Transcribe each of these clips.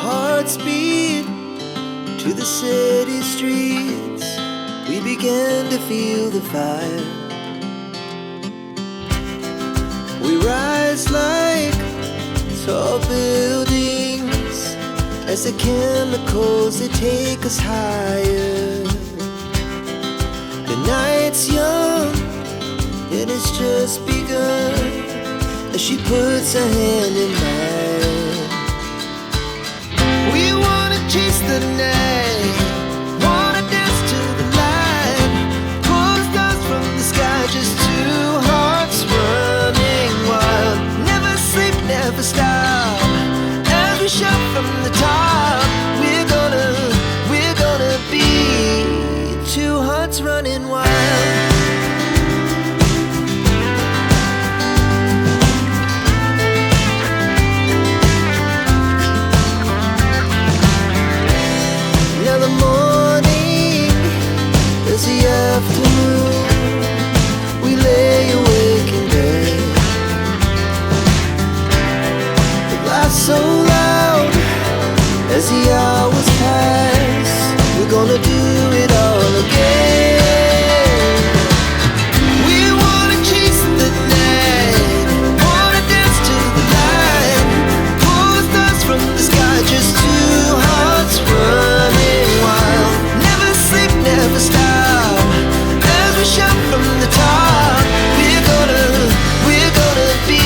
hearts beat to the city streets. We began to feel the fire. We rise like tall buildings as the chemicals, they take us higher. The night's young, it has just begun, as she puts her hand in mine. We wanna chase the night, wanna dance to the light, pull the stars from the sky, just two hearts running wild. Never sleep, never stop, as we shout from the top. We're gonna be two hearts running wild. Afternoon, we lay awake in bed. The laughs so loud as the hours pass. We're gonna do it all again. We wanna chase the night, wanna dance to the light, pull the stars from the sky, just two hearts running wild. Never sleep, never stop, shout from the top. We're gonna be.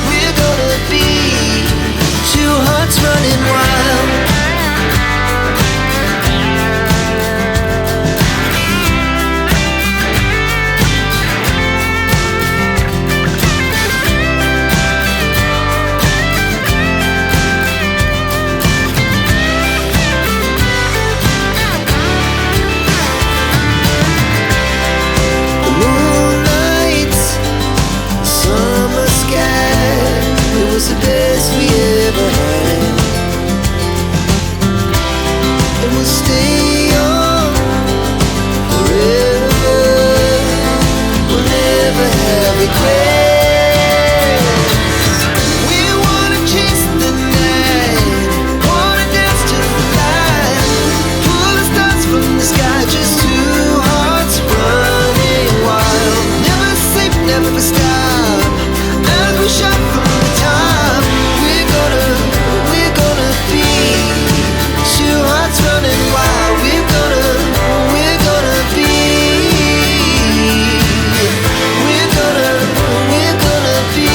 We're gonna be two hearts running wild. The best we ever had, and we'll stay young forever. We'll never have regrets. We wanna chase the night, wanna dance to the light, pull the stars from the sky, just two hearts running wild. Never sleep, never stop, as we shout from the top. We're gonna be two hearts running wild. We're gonna be. We're gonna be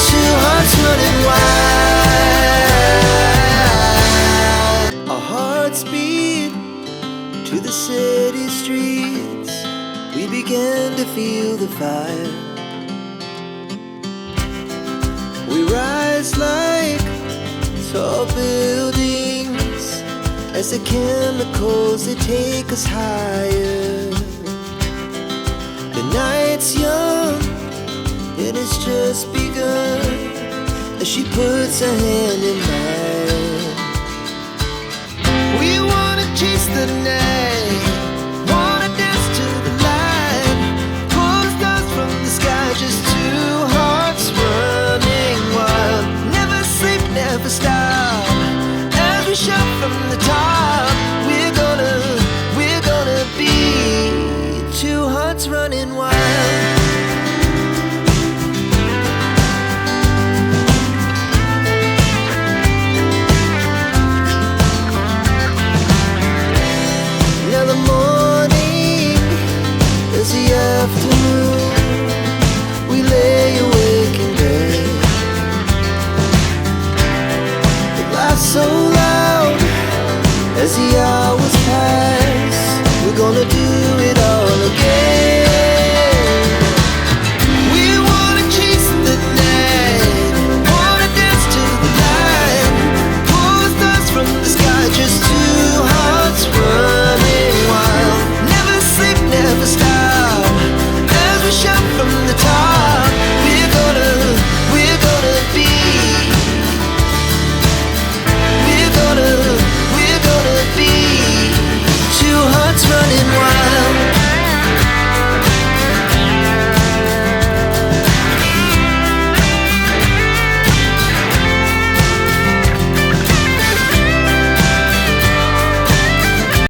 two hearts running wild. Our hearts beat to the city streets. We began to feel the fire. We rise like tall buildings as the chemicals, they take us higher. The night's young, it has just begun, as she puts her hand in mine. We wanna chase the night.